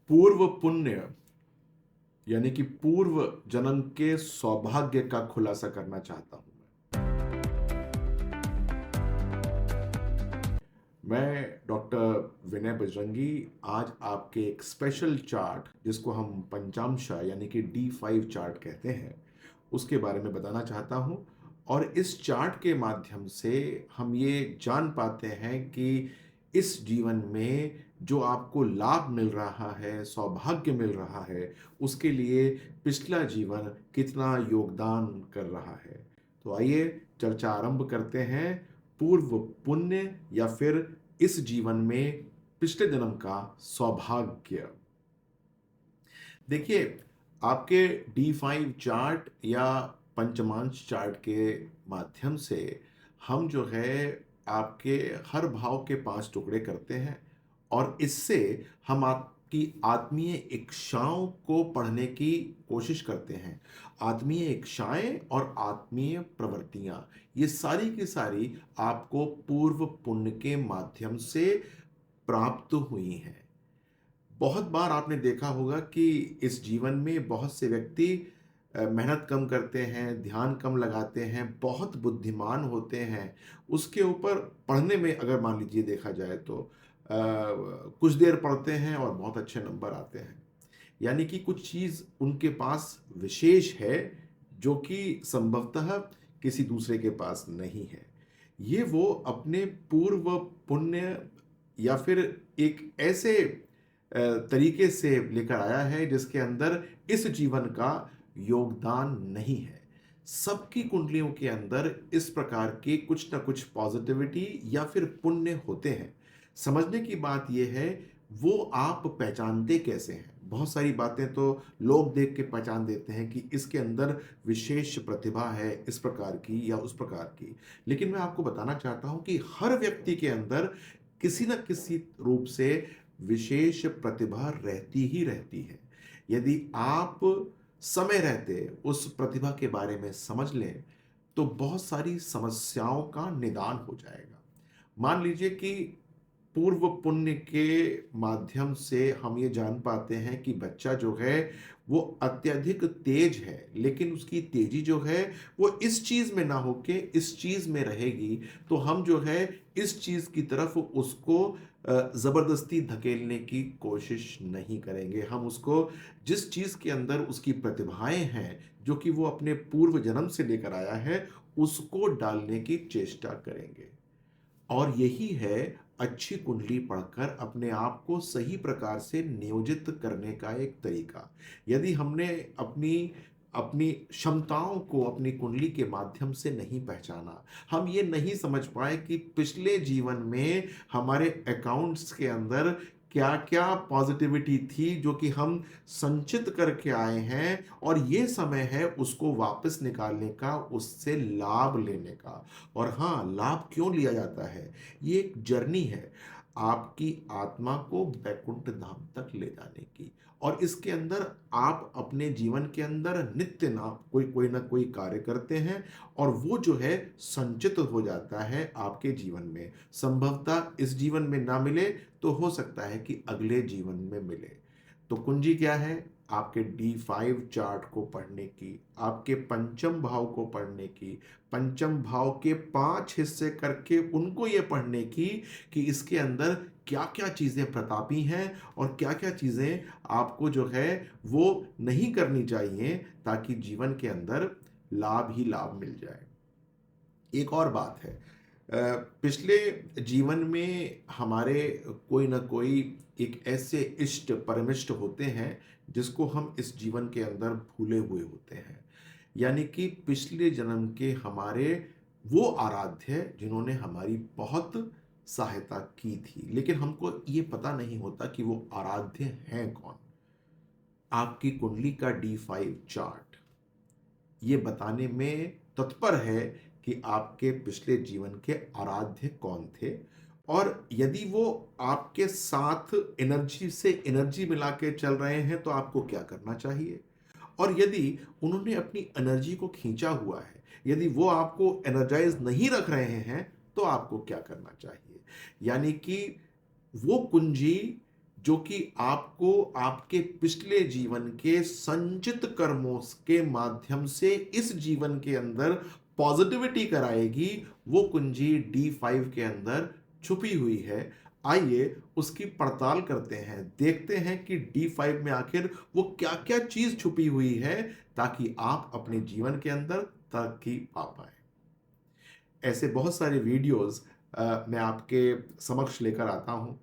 पूर्व पुण्य यानी कि पूर्व जन्म के सौभाग्य का खुलासा करना चाहता हूं मैं डॉक्टर विनय बजरंगी आज आपके एक स्पेशल चार्ट जिसको हम पंचांशा यानी कि D5 चार्ट कहते हैं उसके बारे में बताना चाहता हूं। और इस चार्ट के माध्यम से हम ये जान पाते हैं कि इस जीवन में जो आपको लाभ मिल रहा है, सौभाग्य मिल रहा है, उसके लिए पिछला जीवन कितना योगदान कर रहा है। तो आइए चर्चा आरंभ करते हैं पूर्व पुण्य या फिर इस जीवन में पिछले जन्म का सौभाग्य। देखिए, आपके D5 चार्ट या पंचमांश चार्ट के माध्यम से हम जो है आपके हर भाव के 5 टुकड़े करते हैं और इससे हम आपकी आत्मीय इच्छाओं को पढ़ने की कोशिश करते हैं। आत्मीय इच्छाएं और आत्मीय प्रवृत्तियां, ये सारी की सारी आपको पूर्व पुण्य के माध्यम से प्राप्त हुई हैं। बहुत बार आपने देखा होगा कि इस जीवन में बहुत से व्यक्ति मेहनत कम करते हैं, ध्यान कम लगाते हैं, बहुत बुद्धिमान होते हैं, उसके ऊपर पढ़ने में अगर मान लीजिए देखा जाए तो कुछ देर पढ़ते हैं और बहुत अच्छे नंबर आते हैं। यानी कि कुछ चीज़ उनके पास विशेष है जो कि संभवतः किसी दूसरे के पास नहीं है। ये वो अपने पूर्व पुण्य या फिर एक ऐसे तरीके से लेकर आया है जिसके अंदर इस जीवन का योगदान नहीं है। सबकी कुंडलियों के अंदर इस प्रकार के कुछ ना कुछ पॉजिटिविटी या फिर पुण्य होते हैं। समझने की बात यह है वो आप पहचानते कैसे हैं। बहुत सारी बातें तो लोग देख के पहचान देते हैं कि इसके अंदर विशेष प्रतिभा है इस प्रकार की या उस प्रकार की। लेकिन मैं आपको बताना चाहता हूं कि हर व्यक्ति के अंदर किसी न किसी रूप से विशेष प्रतिभा रहती ही रहती है। यदि आप समय रहते उस प्रतिभा के बारे में समझ लें तो बहुत सारी समस्याओं का निदान हो जाएगा। मान लीजिए कि पूर्व पुण्य के माध्यम से हम ये जान पाते हैं कि बच्चा जो है वो अत्यधिक तेज है, लेकिन उसकी तेजी जो है वो इस चीज में ना होके इस चीज में रहेगी, तो हम जो है इस चीज की तरफ उसको जबरदस्ती धकेलने की कोशिश नहीं करेंगे। हम उसको जिस चीज के अंदर उसकी प्रतिभाएं हैं जो कि वो अपने पूर्व जन्म से लेकर आया है उसको डालने की चेष्टा करेंगे। और यही है अच्छी कुंडली पढ़कर अपने आप को सही प्रकार से नियोजित करने का एक तरीका। यदि हमने अपनी अपनी क्षमताओं को अपनी कुंडली के माध्यम से नहीं पहचाना, हम ये नहीं समझ पाए कि पिछले जीवन में हमारे अकाउंट्स के अंदर क्या क्या पॉजिटिविटी थी जो कि हम संचित करके आए हैं, और ये समय है उसको वापस निकालने का, उससे लाभ लेने का। और हाँ, लाभ क्यों लिया जाता है? ये एक जर्नी है आपकी आत्मा को बैकुंठ धाम तक ले जाने की। और इसके अंदर आप अपने जीवन के अंदर नित्य ना कोई ना कोई कार्य करते हैं और वो जो है संचित हो जाता है आपके जीवन में। संभवतः इस जीवन में ना मिले तो हो सकता है कि अगले जीवन में मिले। तो कुंजी क्या है? आपके D5 चार्ट को पढ़ने की, आपके पंचम भाव को पढ़ने की, पंचम भाव के 5 हिस्से करके उनको ये पढ़ने की कि इसके अंदर क्या क्या चीजें प्रतापी हैं और क्या क्या चीजें आपको जो है वो नहीं करनी चाहिए, ताकि जीवन के अंदर लाभ ही लाभ मिल जाए। एक और बात है, पिछले जीवन में हमारे कोई ना कोई एक ऐसे इष्ट परमिष्ट होते हैं जिसको हम इस जीवन के अंदर भूले हुए होते हैं। यानी कि पिछले जन्म के हमारे वो आराध्य जिन्होंने हमारी बहुत सहायता की थी, लेकिन हमको ये पता नहीं होता कि वो आराध्य हैं कौन। आपकी कुंडली का D5 चार्ट ये बताने में तत्पर है कि आपके पिछले जीवन के आराध्य कौन थे, और यदि वो आपके साथ एनर्जी से एनर्जी मिला के चल रहे हैं तो आपको क्या करना चाहिए, और यदि उन्होंने अपनी एनर्जी को खींचा हुआ है, यदि वो आपको एनर्जाइज नहीं रख रहे हैं तो आपको क्या करना चाहिए। यानी कि वो कुंजी जो कि आपको आपके पिछले जीवन के संचित कर्मों के माध्यम से इस जीवन के अंदर पॉजिटिविटी कराएगी, वो कुंजी D5 के अंदर छुपी हुई है। आइए उसकी पड़ताल करते हैं, देखते हैं कि D5 में आखिर वो क्या-क्या चीज छुपी हुई है, ताकि आप अपने जीवन के अंदर तरक्की पा पाएँ। ऐसे बहुत सारे वीडियोस मैं आपके समक्ष लेकर आता हूँ।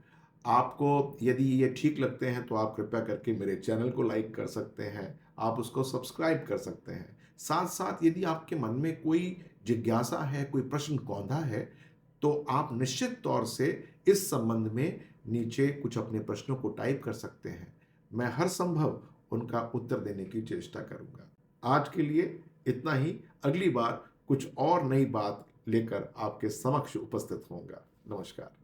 आपको यदि ये ठीक लगते हैं तो आप कृपया करके मेरे चैनल को लाइक कर सकते हैं, आप उसको सब्सक्राइब कर सकते हैं। साथ-साथ यदि आपके मन में कोई जिज्ञासा है, कोई प्रश्न कौंधा है, तो आप निश्चित तौर से इस संबंध में नीचे कुछ अपने प्रश्नों को टाइप कर सकते हैं। मैं हर संभव उनका उत्तर देने की चेष्टा करूँगा। आज के लिए इतना ही, अगली बार कुछ और नई बात लेकर आपके समक्ष उपस्थित होऊँगा। नमस्कार।